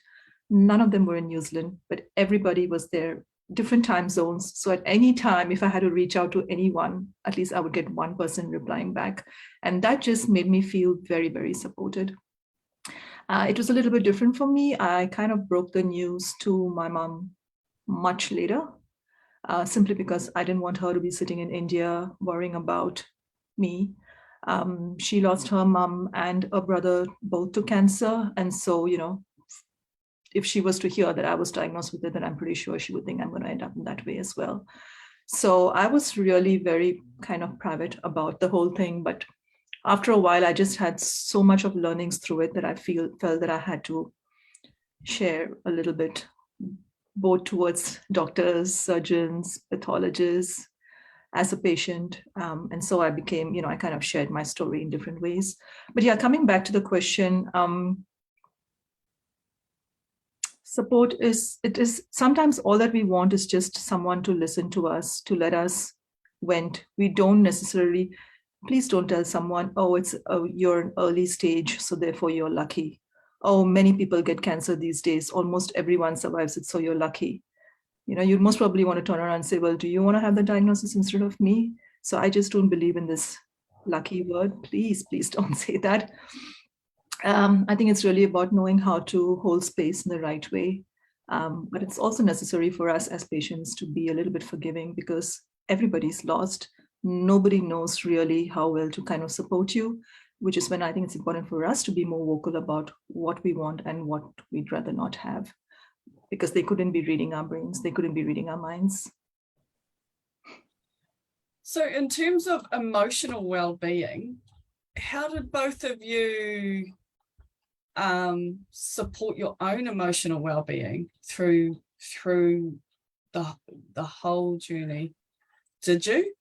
None of them were in New Zealand, but everybody was there, different time zones. So at any time, if I had to reach out to anyone, at least I would get one person replying back. And that just made me feel very, very supported. It was a little bit different for me. I kind of broke the news to my mom much later, simply because I didn't want her to be sitting in India worrying about me. She lost her mom and a brother both to cancer. And so, you know, if she was to hear that I was diagnosed with it, then I'm pretty sure she would think I'm going to end up in that way as well. So I was really very kind of private about the whole thing. But after a while, I just had so much of learnings through it that I felt that I had to share a little bit, both towards doctors, surgeons, pathologists. as a patient. And so I became, I kind of shared my story in different ways. But yeah, coming back to the question, support is sometimes all that we want is just someone to listen to us, to let us vent. We don't necessarily, please don't tell someone, oh, you're an early stage, so therefore you're lucky. Oh, many people get cancer these days. Almost everyone survives it, so you're lucky. You'd most probably want to turn around and say, well, do you want to have the diagnosis instead of me? So I just don't believe in this lucky word. Please don't say that. I think it's really about knowing how to hold space in the right way. But it's also necessary for us as patients to be a little bit forgiving, because everybody's lost. Nobody knows really how well to kind of support you, which is when I think it's important for us to be more vocal about what we want and what we'd rather not have, because they couldn't be reading our brains, they couldn't be reading our minds. So in terms of emotional well-being, how did both of you support your own emotional well-being through the whole journey? Did you?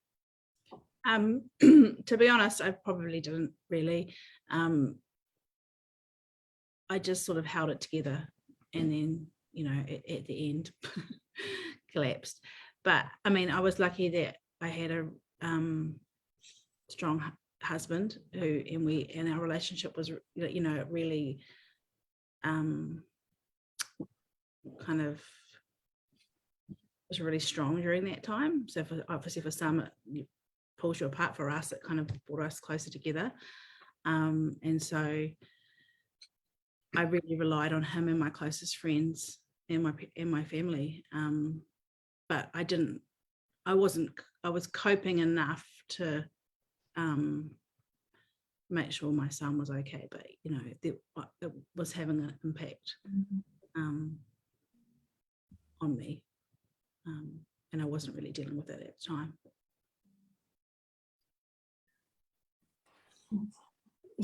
To be honest, I probably didn't really. I just sort of held it together, and then at the end collapsed. But I mean, I was lucky that I had a strong husband and our relationship was really kind of was really strong during that time. So obviously for some it pulls you apart. For us, it kind of brought us closer together, and so I really relied on him and my closest friends and my family. But I was coping enough to make sure my son was okay, but it was having an impact on me, and I wasn't really dealing with it at the time.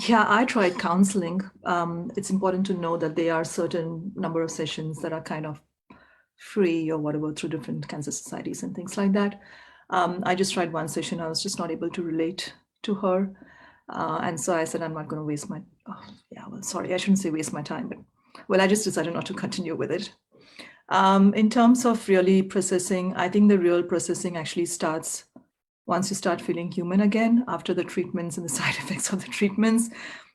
Yeah, I tried counseling. It's important to know that there are certain number of sessions that are kind of free or whatever through different cancer societies and things like that. I just tried one session. I was just not able to relate to her. And so I said, I'm not going to waste my, sorry, I shouldn't say waste my time, but I just decided not to continue with it. In terms of really processing, I think the real processing actually starts once you start feeling human again after the treatments and the side effects of the treatments.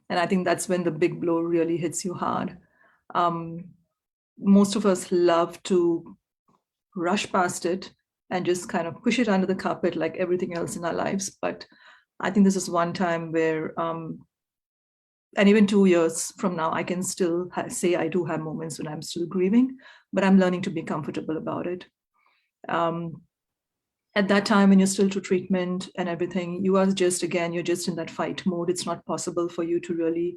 And I think that's when the big blow really hits you hard. Most of us love to rush past it and just kind of push it under the carpet like everything else in our lives. But I think this is one time where, and even 2 years from now, I can still say I do have moments when I'm still grieving, but I'm learning to be comfortable about it. At that time, when you're still to treatment and everything, you're just in that fight mode. It's not possible for you to really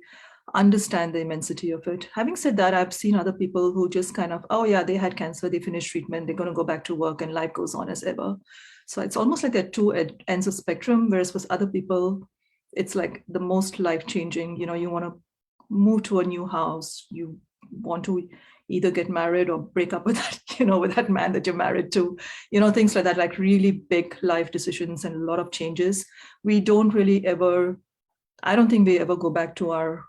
understand the immensity of it. Having said that, I've seen other people who just kind of, oh yeah, they had cancer, they finished treatment, they're going to go back to work and life goes on as ever. So it's almost like there are two ends of spectrum, whereas with other people, it's like the most life-changing. You want to move to a new house, you want to either get married or break up with that, with that man that you're married to, things like that, like really big life decisions and a lot of changes. We don't really ever, I don't think we ever go back to our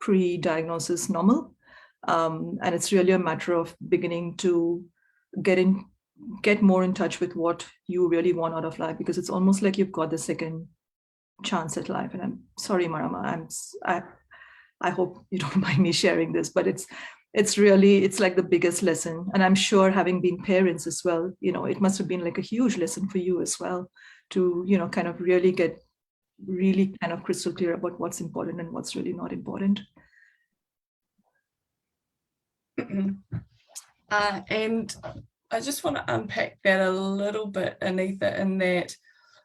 pre-diagnosis normal. And it's really a matter of beginning to get more in touch with what you really want out of life, because it's almost like you've got the second chance at life. And I'm sorry, Marama, I hope you don't mind me sharing this, but it's like the biggest lesson. And I'm sure, having been parents as well, it must have been like a huge lesson for you as well to, kind of really get kind of crystal clear about what's important and what's really not important. And I just want to unpack that a little bit, Anita, in that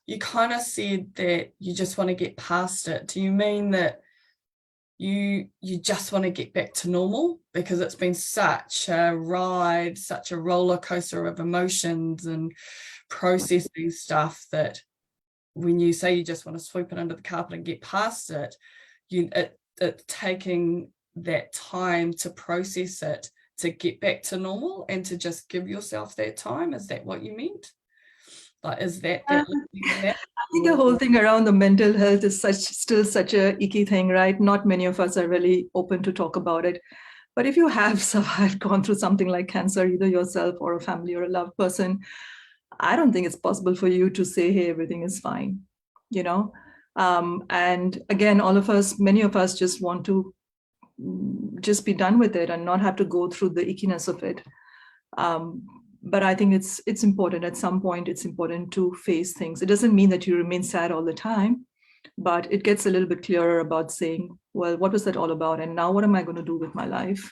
you kind of said that you just want to get past it. Do you mean that you just want to get back to normal because it's been such a ride, such a roller coaster of emotions and processing stuff, that when you say you just want to sweep it under the carpet and get past it, it's taking that time to process it, to get back to normal and to just give yourself that time? Is that what you meant? Like, is that I think the whole thing around the mental health is still such a icky thing, right? Not many of us are really open to talk about it. But if you have survived, gone through something like cancer, either yourself or a family or a loved person, I don't think it's possible for you to say, hey, everything is fine, you know? And again, many of us just want to just be done with it and not have to go through the ickiness of it. But I think it's important. At some point, it's important to face things. It doesn't mean that you remain sad all the time, but it gets a little bit clearer about saying, well, what was that all about? And now what am I going to do with my life?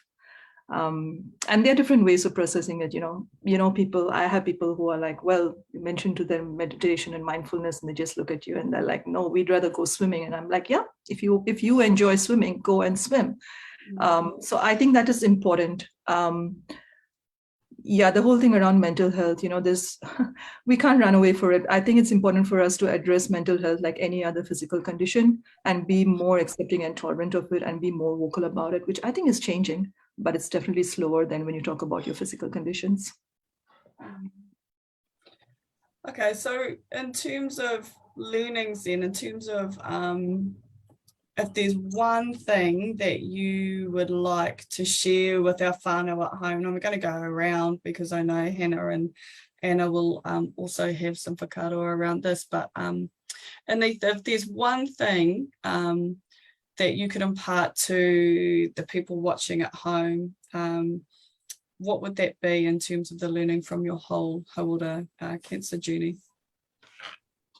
And there are different ways of processing it. I have people who are like, well, you mentioned to them meditation and mindfulness, and they just look at you and they're like, no, we'd rather go swimming. And I'm like, yeah, if you enjoy swimming, go and swim. So I think that is important. The whole thing around mental health, we can't run away for it. I think it's important for us to address mental health like any other physical condition and be more accepting and tolerant of it and be more vocal about it, which I think is changing, but it's definitely slower than when you talk about your physical conditions. Okay, so in terms of learnings then, in terms of if there's one thing that you would like to share with our whānau at home, and I'm going to go around because I know Hannah and Anna will also have some whakaaro around this, but if there's one thing that you could impart to the people watching at home, what would that be in terms of the learning from your whole hauora cancer journey?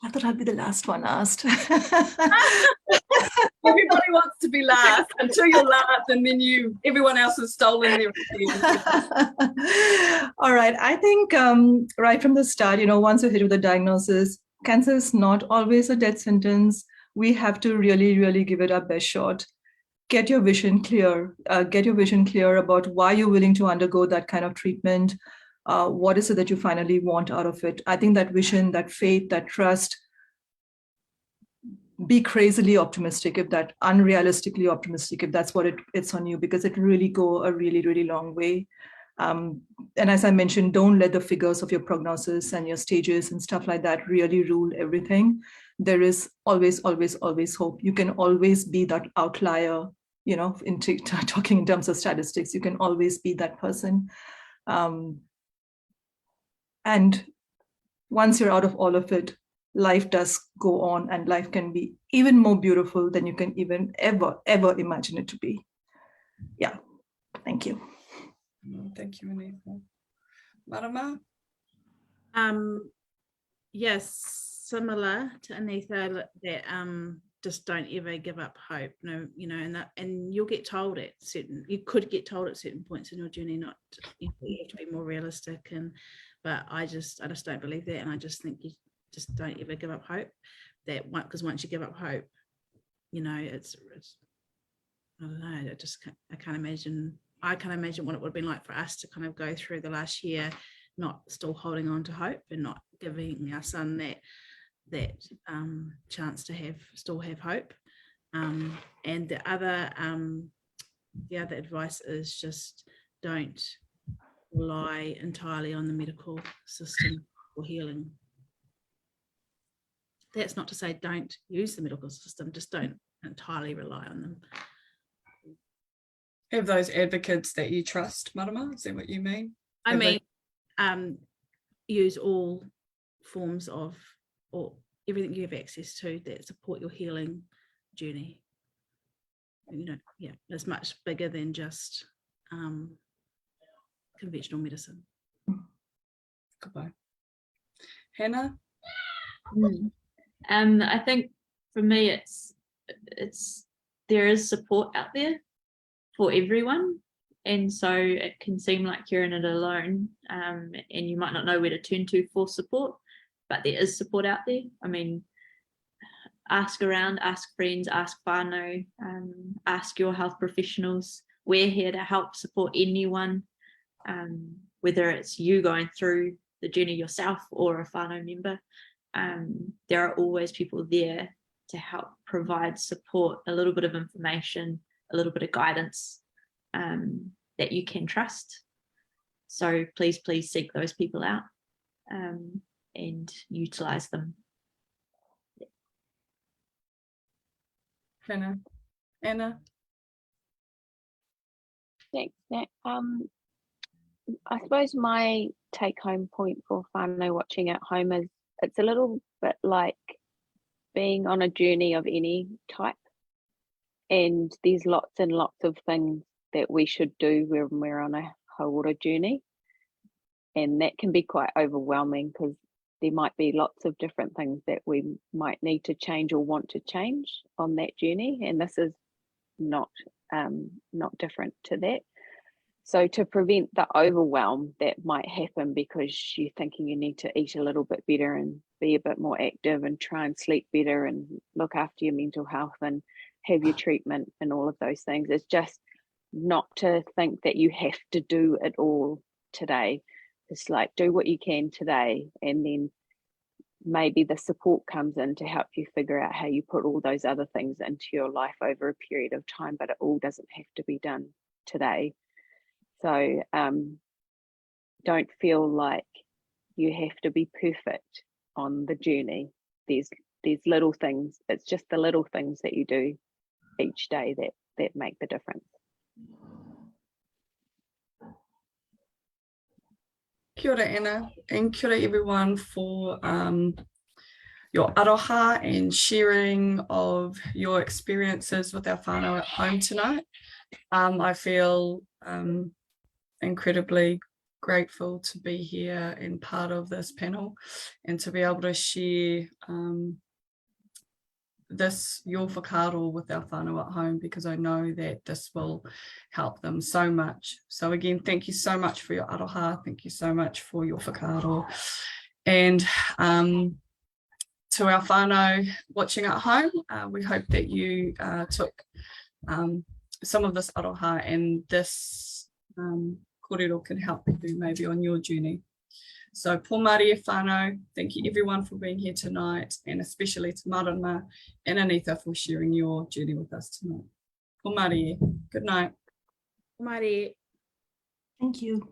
I thought I'd be the last one asked. Everybody wants to be last until you're last, and then everyone else has stolen their. All right. I think right from the start, once you're hit with a diagnosis, cancer is not always a death sentence. We have to really, really give it our best shot. Get your vision clear. Get your vision clear about why you're willing to undergo that kind of treatment. What is it that you finally want out of it? I think that vision, that faith, that trust, be crazily optimistic, if that unrealistically optimistic, if that's what it's on you, because it really go a really, really long way. And as I mentioned, don't let the figures of your prognosis and your stages and stuff like that really rule everything. There is always, always, always hope. You can always be that outlier, talking in terms of statistics, you can always be that person. And once you're out of all of it, life does go on, and life can be even more beautiful than you can even ever imagine it to be. Yeah, thank you. Thank you, Anita. Marama? Yes, similar to Anita, that just don't ever give up hope. No, and you'll get told you could get told at certain points in your journey, not you have to be more realistic, but I just don't believe that, and I just think you just don't ever give up hope. Because once you give up hope, it's I don't know. I can't imagine what it would have been like for us to kind of go through the last year, not still holding on to hope and not giving our son that chance to still have hope. And the other advice is just don't rely entirely on the medical system for healing. That's not to say don't use the medical system, just don't entirely rely on them. Have those advocates that you trust, Marama? Is that what you mean? Use all forms of, or everything you have access to that support your healing journey. It's much bigger than just conventional medicine. Goodbye. Hannah? I think for me, it's there is support out there for everyone, and so it can seem like you're in it alone, and you might not know where to turn to for support, but there is support out there. I mean, ask around, ask friends, ask whānau, ask your health professionals. We're here to help support anyone, whether it's you going through the journey yourself or a whānau member. There are always people there to help provide support, a little bit of information, a little bit of guidance that you can trust. So please seek those people out. and utilize them. Anna? Thanks, Nat. I suppose my take-home point for whānau watching at home is it's a little bit like being on a journey of any type, and there's lots and lots of things that we should do when we're on a hauora journey, and that can be quite overwhelming because there might be lots of different things that we might need to change or want to change on that journey, and this is not different to that. So to prevent the overwhelm that might happen because you're thinking you need to eat a little bit better and be a bit more active and try and sleep better and look after your mental health and have your treatment and all of those things, it's just not to think that you have to do it all today. It's like, do what you can today, and then maybe the support comes in to help you figure out how you put all those other things into your life over a period of time, but it all doesn't have to be done today. So don't feel like you have to be perfect on the journey. There's little things, it's just the little things that you do each day that make the difference. Kia ora, Anna, and kia ora everyone for your aroha and sharing of your experiences with our whānau at home tonight. I feel incredibly grateful to be here and part of this panel and to be able to share your whakaaro with our whānau at home, because I know that this will help them so much. So again, thank you so much for your aroha, thank you so much for your whakaaro. And to our whānau watching at home, we hope that you took some of this aroha and this kōrero can help you maybe on your journey. So pōmari e whānau, thank you everyone for being here tonight, and especially to Marama and Anita for sharing your journey with us tonight. Pōmari e. Good night. Pōmari e. Thank you.